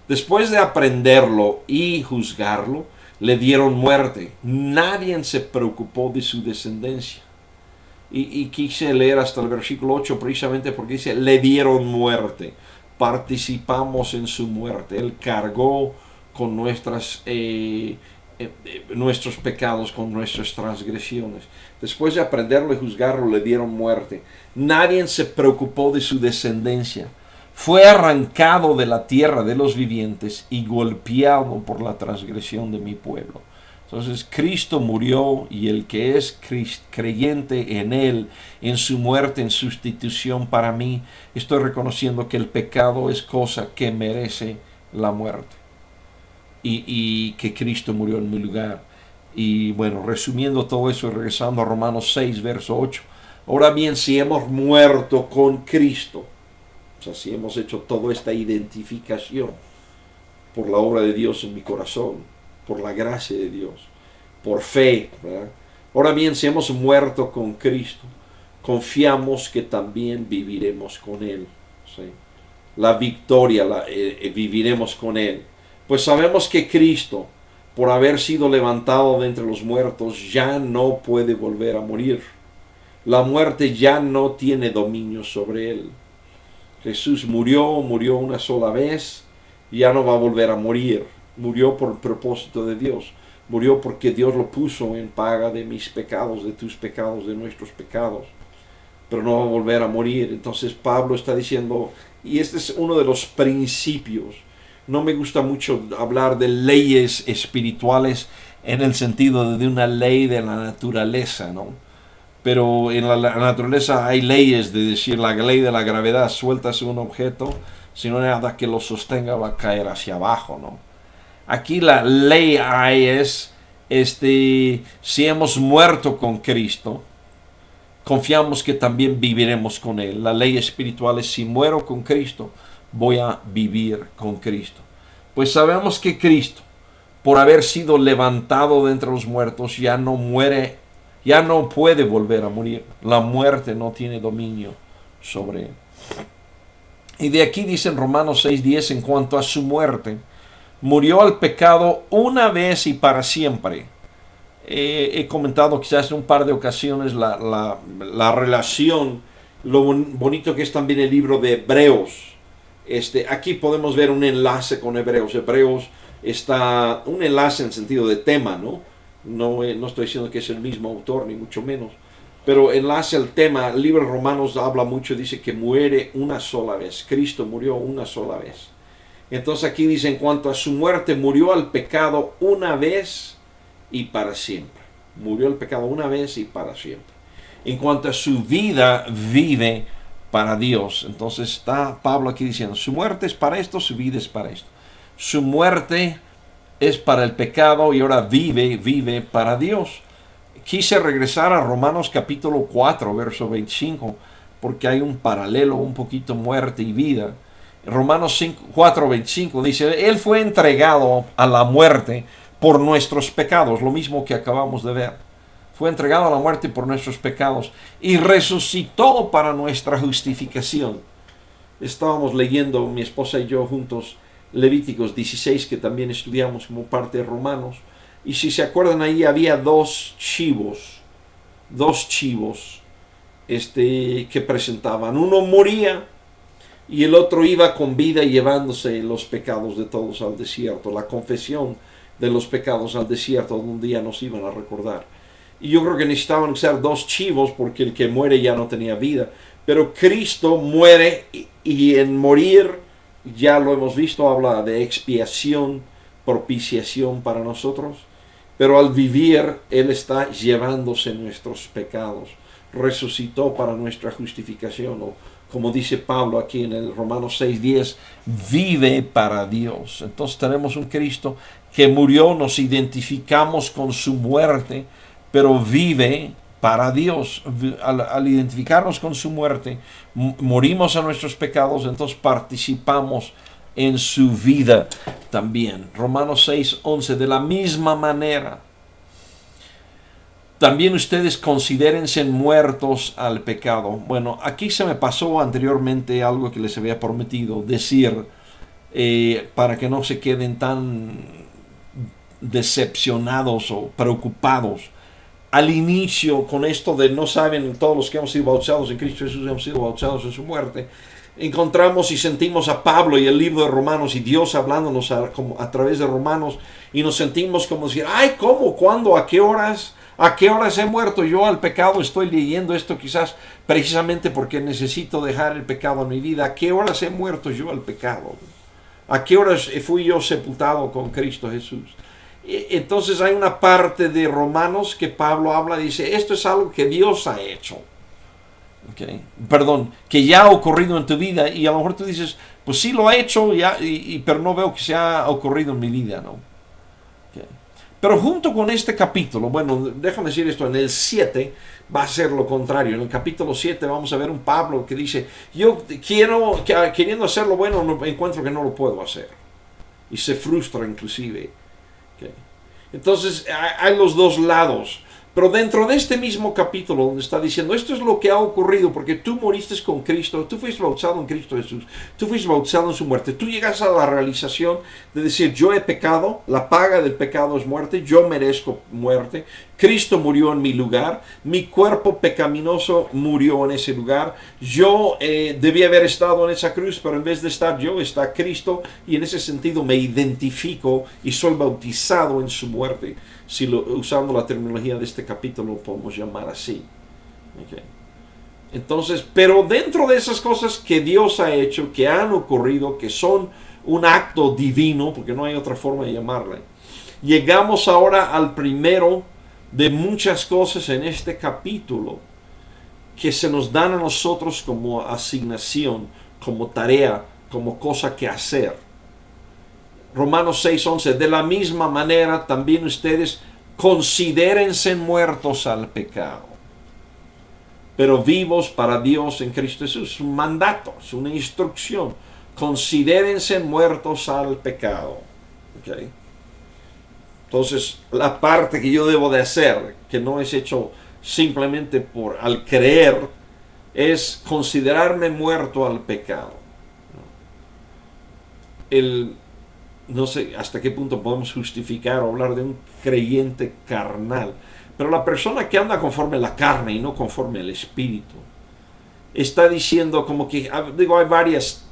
Después de aprenderlo y juzgarlo, le dieron muerte. Nadie se preocupó de su descendencia. Y quise leer hasta el versículo 8 precisamente porque dice, le dieron muerte. Participamos en su muerte. Él cargó con nuestros pecados, con nuestras transgresiones. Después de aprenderlo y juzgarlo, le dieron muerte. Nadie se preocupó de su descendencia. Fue arrancado de la tierra de los vivientes y golpeado por la transgresión de mi pueblo. Entonces Cristo murió y el que es creyente en Él, en su muerte, en sustitución para mí, estoy reconociendo que el pecado es cosa que merece la muerte y que Cristo murió en mi lugar. Y bueno, resumiendo todo eso y regresando a Romanos 6, verso 8. Ahora bien, si hemos muerto con Cristo, o sea, si hemos hecho toda esta identificación por la obra de Dios en mi corazón, por la gracia de Dios, por fe, ¿verdad? Ahora bien, si hemos muerto con Cristo, confiamos que también viviremos con Él. ¿Sí? La victoria viviremos con Él. Pues sabemos que Cristo, por haber sido levantado de entre los muertos, ya no puede volver a morir. La muerte ya no tiene dominio sobre Él. Jesús murió una sola vez, ya no va a volver a morir. Murió por el propósito de Dios. Murió porque Dios lo puso en paga de mis pecados, de tus pecados, de nuestros pecados. Pero no va a volver a morir. Entonces Pablo está diciendo, y este es uno de los principios. No me gusta mucho hablar de leyes espirituales en el sentido de una ley de la naturaleza, ¿no? Pero en la naturaleza hay leyes de decir la ley de la gravedad, sueltas un objeto, si no hay nada que lo sostenga va a caer hacia abajo, ¿no? Aquí la ley hay es, si hemos muerto con Cristo, confiamos que también viviremos con Él. La ley espiritual es, si muero con Cristo, voy a vivir con Cristo. Pues sabemos que Cristo, por haber sido levantado de entre los muertos, ya no muere, ya no puede volver a morir. La muerte no tiene dominio sobre Él. Y de aquí dice en Romanos 6:10, en cuanto a su muerte, murió al pecado una vez y para siempre. He comentado quizás en un par de ocasiones la relación, lo bonito que es también el libro de Hebreos. Aquí podemos ver un enlace con Hebreos. Hebreos está un enlace en sentido de tema, ¿no? No estoy diciendo que es el mismo autor, ni mucho menos. Pero enlace al tema. El libro de Romanos habla mucho, dice que muere una sola vez. Cristo murió una sola vez. Entonces aquí dice, en cuanto a su muerte, murió al pecado una vez y para siempre. Murió el pecado una vez y para siempre. En cuanto a su vida, vive para Dios. Entonces está Pablo aquí diciendo, su muerte es para esto, su vida es para esto. Su muerte es para el pecado y ahora vive para Dios. Quise regresar a Romanos capítulo 4, verso 25, porque hay un paralelo, un poquito muerte y vida. Romanos 4, 25 dice, Él fue entregado a la muerte por nuestros pecados, lo mismo que acabamos de ver. Fue entregado a la muerte por nuestros pecados y resucitó para nuestra justificación. Estábamos leyendo, mi esposa y yo juntos, Levíticos 16, que también estudiamos como parte de Romanos. Y si se acuerdan, ahí había dos chivos que presentaban. Uno moría y el otro iba con vida llevándose los pecados de todos al desierto. La confesión de los pecados al desierto, donde un día nos iban a recordar. Y yo creo que necesitaban usar dos chivos porque el que muere ya no tenía vida. Pero Cristo muere y en morir, ya lo hemos visto, habla de expiación, propiciación para nosotros. Pero al vivir, Él está llevándose nuestros pecados. Resucitó para nuestra justificación. O como dice Pablo aquí en el Romanos 6:10, vive para Dios. Entonces tenemos un Cristo que murió, nos identificamos con su muerte, pero vive para Dios. Al identificarnos con su muerte, morimos a nuestros pecados, entonces participamos en su vida también. Romanos 6:11, de la misma manera, también ustedes considérense muertos al pecado. Bueno, aquí se me pasó anteriormente algo que les había prometido decir, para que no se queden tan decepcionados o preocupados. Al inicio, con esto de no saben, todos los que hemos sido bautizados en Cristo Jesús hemos sido bautizados en su muerte, encontramos y sentimos a Pablo y el libro de Romanos y Dios hablándonos a través de Romanos, y nos sentimos como decir, ay, ¿cómo? ¿Cuándo? ¿A qué horas? ¿A qué horas he muerto yo al pecado? Estoy leyendo esto quizás precisamente porque necesito dejar el pecado en mi vida. ¿A qué horas he muerto yo al pecado? ¿A qué horas fui yo sepultado con Cristo Jesús? Entonces hay una parte de Romanos que Pablo habla, dice, esto es algo que Dios ha hecho. Okay. Perdón, que ya ha ocurrido en tu vida, y a lo mejor tú dices, pues sí lo ha hecho, ya, pero no veo que se ha ocurrido en mi vida, ¿no? Okay. Pero junto con este capítulo, bueno, déjame decir esto, en el 7 va a ser lo contrario. En el capítulo 7 vamos a ver un Pablo que dice, yo queriendo hacer lo bueno, no, encuentro que no lo puedo hacer. Y se frustra inclusive. Okay. Entonces hay los dos lados. Pero dentro de este mismo capítulo donde está diciendo, esto es lo que ha ocurrido porque tú moriste con Cristo, tú fuiste bautizado en Cristo Jesús, tú fuiste bautizado en su muerte, tú llegas a la realización de decir, yo he pecado, la paga del pecado es muerte, yo merezco muerte, Cristo murió en mi lugar, mi cuerpo pecaminoso murió en ese lugar, yo debía haber estado en esa cruz, pero en vez de estar yo, está Cristo, y en ese sentido me identifico y soy bautizado en su muerte. Si usando la terminología de este capítulo podemos llamar así. Okay. Entonces, pero dentro de esas cosas que Dios ha hecho, que han ocurrido, que son un acto divino, porque no hay otra forma de llamarle, llegamos ahora al primero de muchas cosas en este capítulo que se nos dan a nosotros como asignación, como tarea, como cosa que hacer. Romanos 6:11, de la misma manera también ustedes considérense muertos al pecado, pero vivos para Dios en Cristo Jesús. Es un mandato, es una instrucción. Considérense muertos al pecado. ¿Okay? Entonces, la parte que yo debo de hacer, que no es hecho simplemente al creer, es considerarme muerto al pecado. No sé hasta qué punto podemos justificar o hablar de un creyente carnal, pero la persona que anda conforme a la carne y no conforme al espíritu, está diciendo como que, digo, hay varias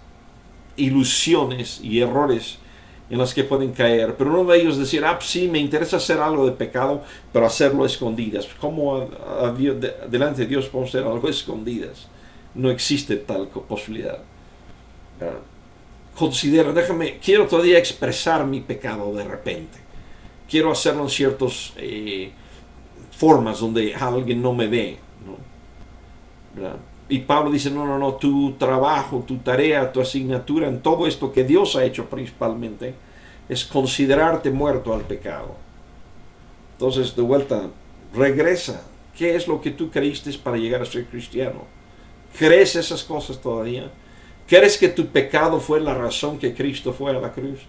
ilusiones y errores en las que pueden caer, pero uno de ellos es decir, sí, me interesa hacer algo de pecado, pero hacerlo a escondidas. ¿Cómo delante de Dios podemos hacer algo a escondidas? No existe tal posibilidad. Considero, quiero todavía expresar mi pecado de repente. Quiero hacerlo en ciertas formas donde alguien no me ve, ¿no? ¿Verdad? Y Pablo dice, no, tu trabajo, tu tarea, tu asignatura en todo esto que Dios ha hecho principalmente, es considerarte muerto al pecado. Entonces, de vuelta, regresa. ¿Qué es lo que tú creíste para llegar a ser cristiano? ¿Crees esas cosas todavía? ¿Crees que tu pecado fue la razón que Cristo fue a la cruz?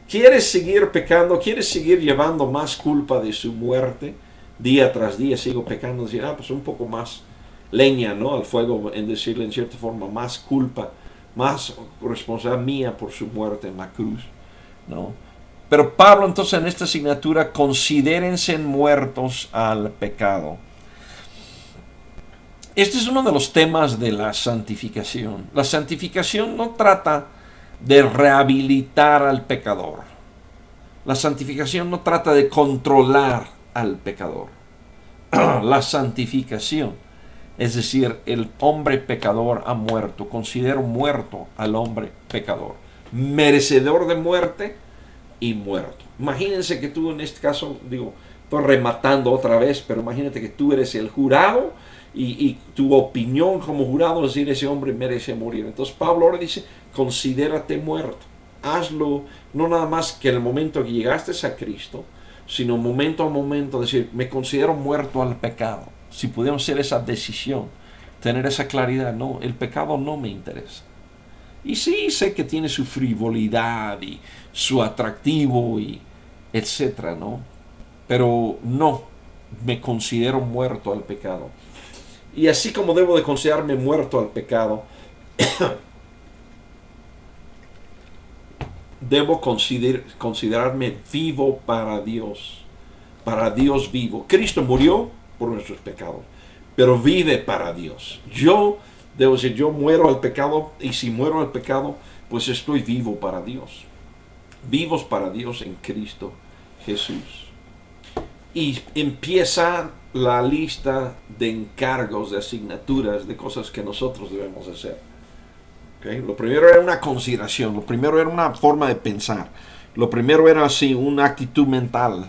¿Quieres seguir pecando? ¿Quieres seguir llevando más culpa de su muerte? Día tras día sigo pecando. Decir, pues un poco más leña, ¿no? Al fuego, en decirle en cierta forma, más culpa, más responsabilidad mía por su muerte en la cruz, ¿no? Pero Pablo entonces en esta asignatura, considérense muertos al pecado. Este es uno de los temas de la santificación. La santificación no trata de rehabilitar al pecador. La santificación no trata de controlar al pecador. La santificación, es decir, el hombre pecador ha muerto. Considero muerto al hombre pecador. Merecedor de muerte y muerto. Imagínense que tú en este caso, estoy rematando otra vez, pero imagínate que tú eres el jurado y tu opinión como jurado es decir, ese hombre merece morir. Entonces Pablo ahora dice, considérate muerto. Hazlo, no nada más que en el momento que llegaste a Cristo, sino momento a momento decir, me considero muerto al pecado. Si pudiéramos hacer esa decisión, tener esa claridad, no, el pecado no me interesa. Y sí, sé que tiene su frivolidad y su atractivo y etcétera, ¿no? Pero no, me considero muerto al pecado. Y así como debo de considerarme muerto al pecado, debo considerarme vivo para Dios vivo. Cristo murió por nuestros pecados, pero vive para Dios. Yo debo decir, yo muero al pecado, y si muero al pecado, pues estoy vivo para Dios. Vivos para Dios en Cristo Jesús. Y empieza la lista de encargos, de asignaturas, de cosas que nosotros debemos hacer. ¿Okay? Lo primero era una consideración, lo primero era una forma de pensar. Lo primero era así, una actitud mental.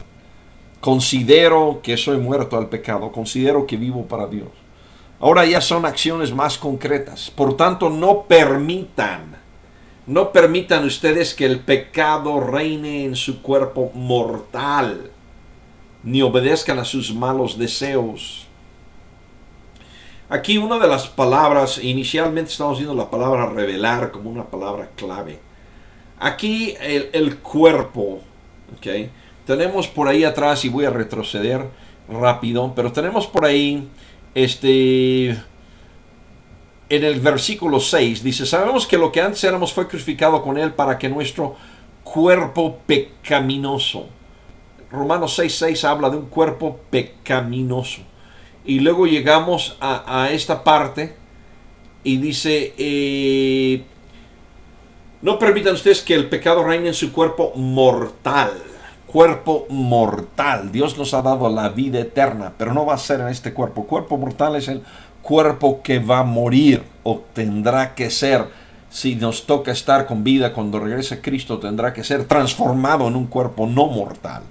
Considero que soy muerto al pecado, considero que vivo para Dios. Ahora ya son acciones más concretas. Por tanto, no permitan ustedes que el pecado reine en su cuerpo mortal, ni obedezcan a sus malos deseos. Aquí una de las palabras, inicialmente estamos viendo la palabra revelar como una palabra clave. Aquí el cuerpo, ¿ok? Tenemos por ahí atrás, y voy a retroceder rápido, pero tenemos por ahí, en el versículo 6, dice, sabemos que lo que antes éramos fue crucificado con él para que nuestro cuerpo pecaminoso. Romanos 6:6 habla de un cuerpo pecaminoso. Y luego llegamos a esta parte y dice, no permitan ustedes que el pecado reine en su cuerpo mortal. Cuerpo mortal. Dios nos ha dado la vida eterna, pero no va a ser en este cuerpo. Cuerpo mortal es el cuerpo que va a morir o tendrá que ser, si nos toca estar con vida cuando regrese Cristo, tendrá que ser transformado en un cuerpo no mortal.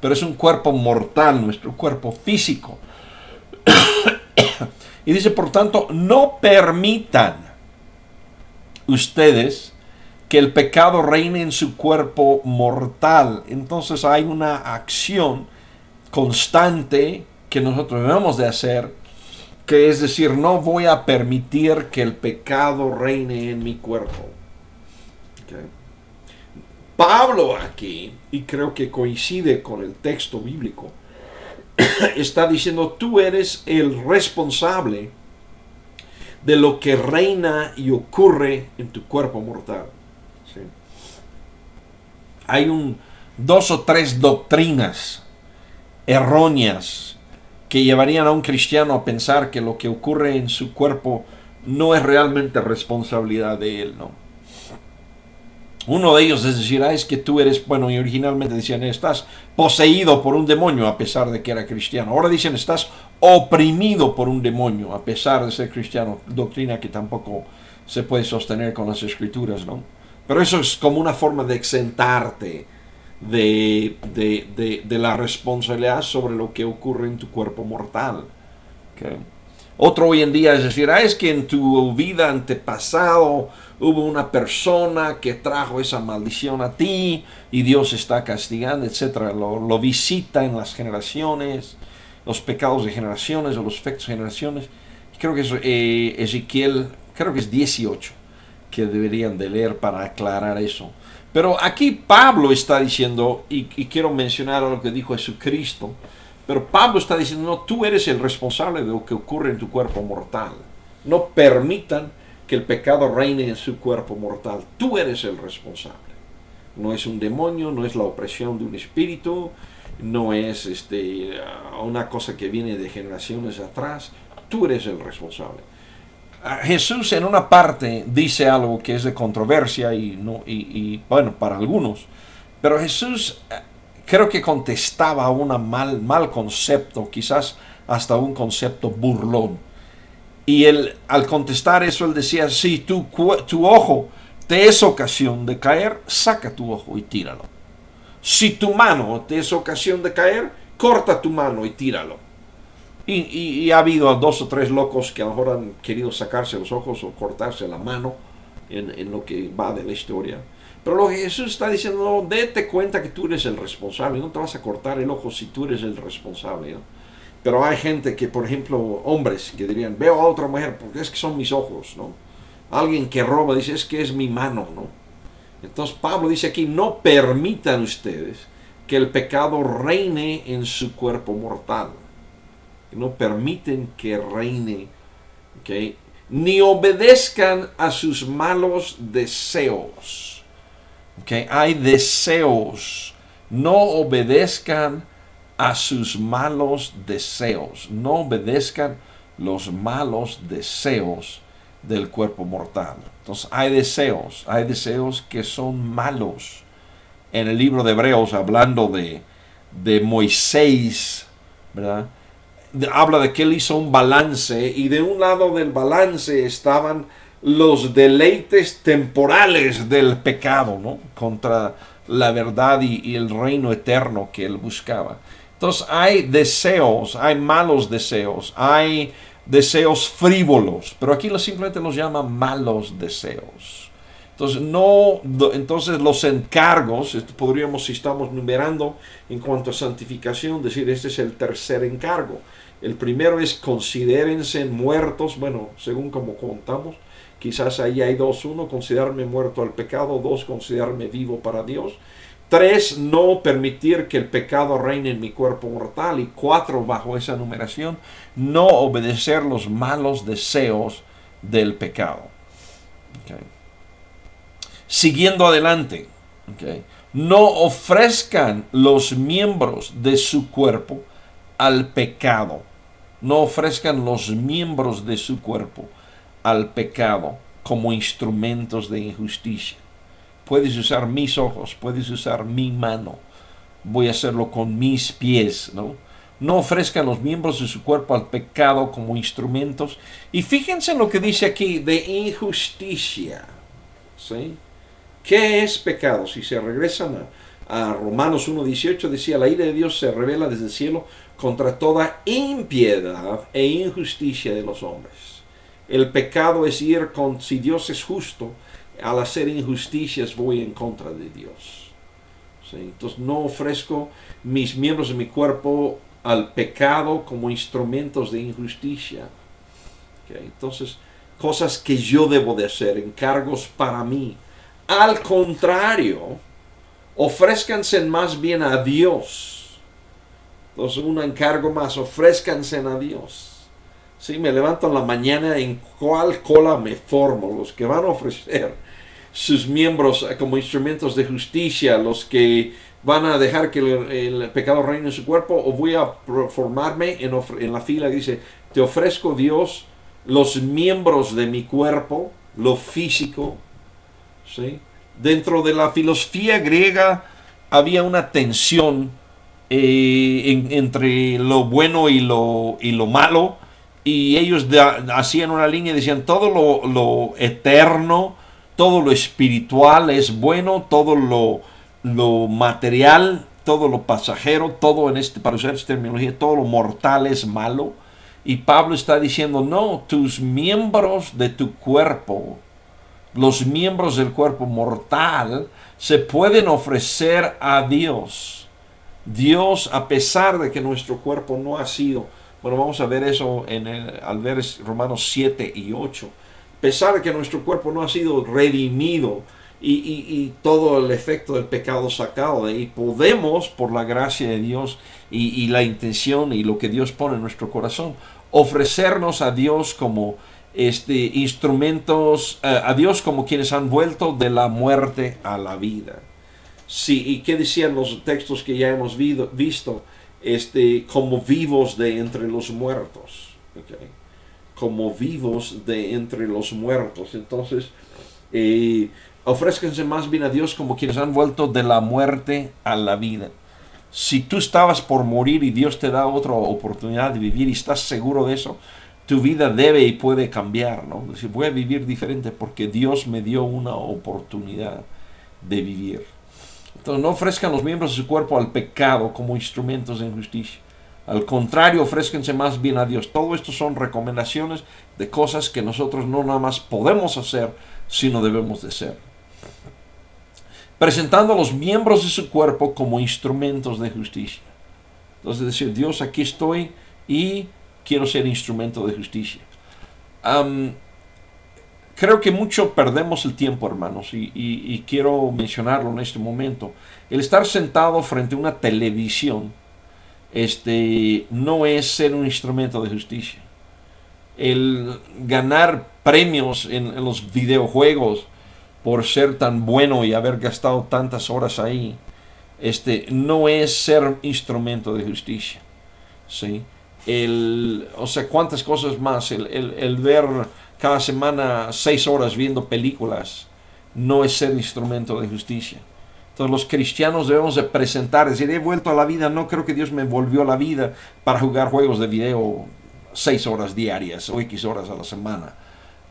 Pero es un cuerpo mortal, nuestro cuerpo físico. Y dice, por tanto, no permitan ustedes que el pecado reine en su cuerpo mortal. Entonces hay una acción constante que nosotros debemos de hacer, que es decir, no voy a permitir que el pecado reine en mi cuerpo. Okay. Pablo aquí, y creo que coincide con el texto bíblico, está diciendo, tú eres el responsable de lo que reina y ocurre en tu cuerpo mortal. ¿Sí? Hay dos o tres doctrinas erróneas que llevarían a un cristiano a pensar que lo que ocurre en su cuerpo no es realmente responsabilidad de él, ¿no? Uno de ellos es decir, es que tú eres, bueno, y originalmente decían, estás poseído por un demonio a pesar de que era cristiano. Ahora dicen, estás oprimido por un demonio a pesar de ser cristiano. Doctrina que tampoco se puede sostener con las escrituras, ¿no? Pero eso es como una forma de exentarte de la responsabilidad sobre lo que ocurre en tu cuerpo mortal. Okay. Otro hoy en día es decir, es que en tu vida antepasado hubo una persona que trajo esa maldición a ti y Dios está castigando, etc. Lo visita en las generaciones, los pecados de generaciones o los efectos de generaciones. Creo que es Ezequiel, creo que es 18, que deberían de leer para aclarar eso. Pero aquí Pablo está diciendo, y quiero mencionar lo que dijo Jesucristo, pero Pablo está diciendo, no, tú eres el responsable de lo que ocurre en tu cuerpo mortal. No permitan que el pecado reine en su cuerpo mortal. Tú eres el responsable. No es un demonio, no es la opresión de un espíritu, no es una cosa que viene de generaciones atrás. Tú eres el responsable. Jesús en una parte dice algo que es de controversia y bueno, para algunos. Pero Jesús creo que contestaba a un mal concepto, quizás hasta un concepto burlón. Y él, al contestar eso, él decía, si tu ojo te es ocasión de caer, saca tu ojo y tíralo. Si tu mano te es ocasión de caer, corta tu mano y tíralo. Y ha habido 2 o 3 locos que a lo mejor han querido sacarse los ojos o cortarse la mano en lo que va de la historia. Pero lo que Jesús está diciendo, no, date cuenta que tú eres el responsable, no te vas a cortar el ojo si tú eres el responsable, ¿no? Pero hay gente que, por ejemplo, hombres que dirían, veo a otra mujer porque es que son mis ojos, ¿no? Alguien que roba dice, es que es mi mano, ¿no? Entonces Pablo dice aquí, no permitan ustedes que el pecado reine en su cuerpo mortal. No permiten que reine, ¿okay? Ni obedezcan a sus malos deseos. Okay, hay deseos. No obedezcan a sus malos deseos. No obedezcan los malos deseos del cuerpo mortal. Entonces hay deseos que son malos. En el libro de Hebreos, hablando de Moisés, ¿verdad? Habla de que él hizo un balance y de un lado del balance estaban los deleites temporales del pecado, ¿no? Contra la verdad y el reino eterno que él buscaba. Entonces hay deseos, hay malos deseos, hay deseos frívolos, pero aquí simplemente los llaman malos deseos. Entonces, entonces los encargos, podríamos, si estamos numerando en cuanto a santificación, decir este es el tercer encargo. El primero es considérense muertos, bueno, según como contamos, quizás ahí hay dos: uno, considerarme muerto al pecado; dos, considerarme vivo para Dios; tres, no permitir que el pecado reine en mi cuerpo mortal; y cuatro, bajo esa numeración, no obedecer los malos deseos del pecado. Okay. Siguiendo adelante, okay, no ofrezcan los miembros de su cuerpo al pecado. No ofrezcan los miembros de su cuerpo al pecado como instrumentos de injusticia. Puedes usar mis ojos, puedes usar mi mano, voy a hacerlo con mis pies, ¿no? No ofrezcan los miembros de su cuerpo al pecado como instrumentos. Y fíjense en lo que dice aquí de injusticia, ¿sí? ¿Qué es pecado? Si se regresan a Romanos 1:18, decía: la ira de Dios se revela desde el cielo contra toda impiedad e injusticia de los hombres. El pecado es ir con, si Dios es justo, al hacer injusticias voy en contra de Dios. ¿Sí? Entonces no ofrezco mis miembros de mi cuerpo al pecado como instrumentos de injusticia. ¿Okay? Entonces, cosas que yo debo de hacer, encargos para mí. Al contrario, ofrézcanse más bien a Dios. Entonces, un encargo más: ofrézcanse a Dios. Sí, me levanto en la mañana, ¿en cuál cola me formo? Los que van a ofrecer sus miembros como instrumentos de justicia, los que van a dejar que el pecado reine en su cuerpo, o voy a formarme en la fila que dice: te ofrezco, Dios, los miembros de mi cuerpo, lo físico. ¿Sí? Dentro de la filosofía griega había una tensión entre lo bueno y lo malo, y ellos hacían una línea y decían: todo lo eterno, todo lo espiritual es bueno, todo lo material, todo lo pasajero, todo para usar esta terminología, todo lo mortal es malo. Y Pablo está diciendo: no, tus miembros de tu cuerpo, los miembros del cuerpo mortal, se pueden ofrecer a Dios. Dios, a pesar de que nuestro cuerpo no ha sido, bueno, vamos a ver eso al ver Romanos 7 y 8, a pesar de que nuestro cuerpo no ha sido redimido y todo el efecto del pecado sacado de ahí, podemos, por la gracia de Dios y la intención y lo que Dios pone en nuestro corazón, ofrecernos a Dios como instrumentos, a Dios como quienes han vuelto de la muerte a la vida. Sí, ¿y qué decían los textos que ya hemos visto? Como vivos de entre los muertos. ¿Okay? Como vivos de entre los muertos. Entonces, ofrézcanse más bien a Dios como quienes han vuelto de la muerte a la vida. Si tú estabas por morir y Dios te da otra oportunidad de vivir y estás seguro de eso, tu vida debe y puede cambiar, ¿no? Es decir, voy a vivir diferente porque Dios me dio una oportunidad de vivir. Entonces, no ofrezcan los miembros de su cuerpo al pecado como instrumentos de injusticia. Al contrario, ofrézcanse más bien a Dios. Todo esto son recomendaciones de cosas que nosotros no nada más podemos hacer, sino debemos de ser. Presentando a los miembros de su cuerpo como instrumentos de justicia. Entonces, decir: Dios, aquí estoy y quiero ser instrumento de justicia. Creo que mucho perdemos el tiempo, hermanos, y quiero mencionarlo en este momento. El estar sentado frente a una televisión no es ser un instrumento de justicia. El ganar premios en los videojuegos por ser tan bueno y haber gastado tantas horas ahí, no es ser instrumento de justicia. ¿Sí? O sea, cuántas cosas más, el ver cada semana 6 horas viendo películas, no es ser instrumento de justicia. Entonces los cristianos debemos de presentar, decir: he vuelto a la vida, no creo que Dios me volvió a la vida para jugar juegos de video 6 horas diarias o X horas a la semana.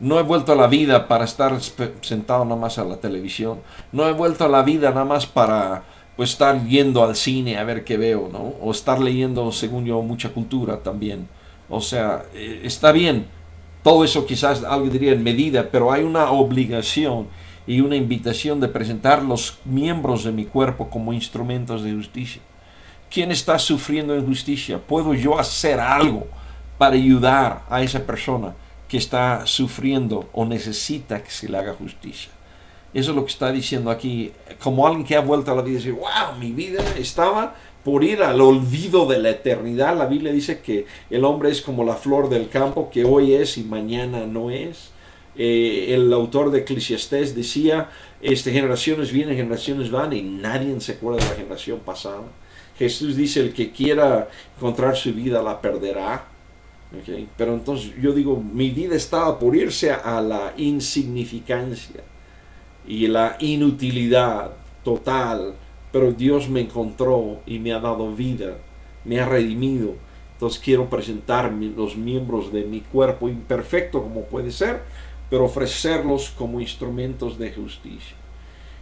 No he vuelto a la vida para estar sentado nada más a la televisión. No he vuelto a la vida nada más para pues estar yendo al cine a ver qué veo, ¿no? O estar leyendo, según yo, mucha cultura también. O sea, está bien. Todo eso quizás alguien diría en medida, pero hay una obligación y una invitación de presentar los miembros de mi cuerpo como instrumentos de justicia. ¿Quién está sufriendo injusticia? ¿Puedo yo hacer algo para ayudar a esa persona que está sufriendo o necesita que se le haga justicia? Eso es lo que está diciendo aquí, como alguien que ha vuelto a la vida y dice, wow, mi vida estaba por ir al olvido de la eternidad. La Biblia dice que el hombre es como la flor del campo, que hoy es y mañana no es. El autor de Eclesiastés decía, generaciones vienen, generaciones van, y nadie se acuerda de la generación pasada. Jesús dice, el que quiera encontrar su vida la perderá. Okay. Pero entonces yo digo, mi vida estaba por irse a la insignificancia y la inutilidad total, pero Dios me encontró y me ha dado vida, me ha redimido. Entonces quiero presentar los miembros de mi cuerpo, imperfecto como puede ser, pero ofrecerlos como instrumentos de justicia.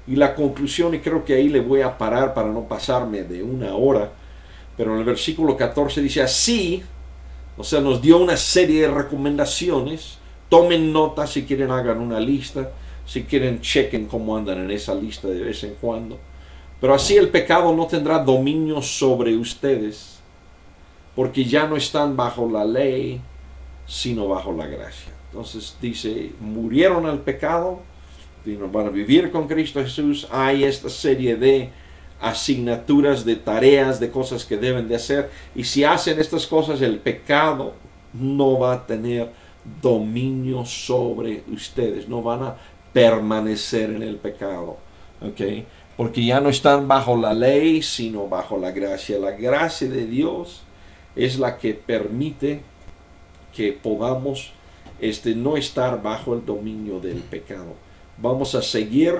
Y la conclusión, y creo que ahí le voy a parar para no pasarme de una hora, pero en el versículo 14 dice así, o sea, nos dio una serie de recomendaciones. Tomen nota, si quieren hagan una lista, si quieren chequen cómo andan en esa lista de vez en cuando. Pero así el pecado no tendrá dominio sobre ustedes, porque ya no están bajo la ley, sino bajo la gracia. Entonces dice, murieron al pecado, van a vivir con Cristo Jesús. Hay esta serie de asignaturas, de tareas, de cosas que deben de hacer. Y si hacen estas cosas, el pecado no va a tener dominio sobre ustedes. No van a permanecer en el pecado. ¿Ok? Porque ya no están bajo la ley, sino bajo la gracia. La gracia de Dios es la que permite que podamos no estar bajo el dominio del pecado. Vamos a seguir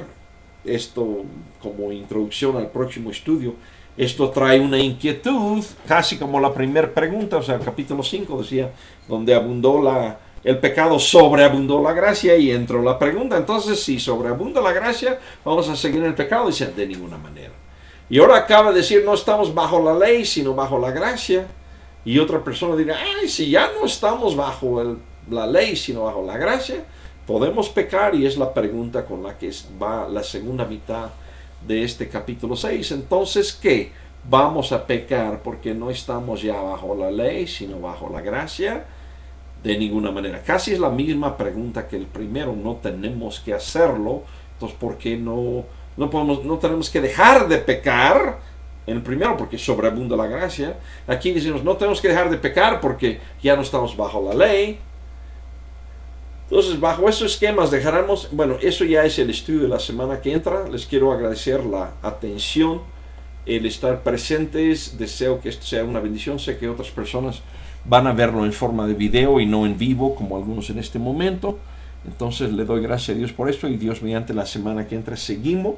esto como introducción al próximo estudio. Esto trae una inquietud, casi como la primera pregunta, o sea, el capítulo 5 decía, donde abundó el pecado, sobreabundó la gracia, y entró la pregunta. Entonces, si sobreabunda la gracia, vamos a seguir en el pecado. Dice, de ninguna manera. Y ahora acaba de decir, no estamos bajo la ley, sino bajo la gracia. Y otra persona dirá, ay, si ya no estamos bajo la ley, sino bajo la gracia, podemos pecar. Y es la pregunta con la que va la segunda mitad de este capítulo 6. Entonces, ¿qué? Vamos a pecar porque no estamos ya bajo la ley, sino bajo la gracia. De ninguna manera. Casi es la misma pregunta que el primero. No tenemos que hacerlo. Entonces, ¿por qué no tenemos que dejar de pecar? En el primero, porque sobreabunda la gracia. Aquí decimos, no tenemos que dejar de pecar porque ya no estamos bajo la ley. Entonces, bajo esos esquemas dejaremos, bueno, eso ya es el estudio de la semana que entra. Les quiero agradecer la atención, el estar presentes. Deseo que esto sea una bendición. Sé que otras personas van a verlo en forma de video y no en vivo, como algunos en este momento. Entonces le doy gracias a Dios por esto, y Dios mediante la semana que entra seguimos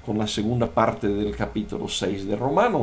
con la segunda parte del capítulo 6 de Romanos.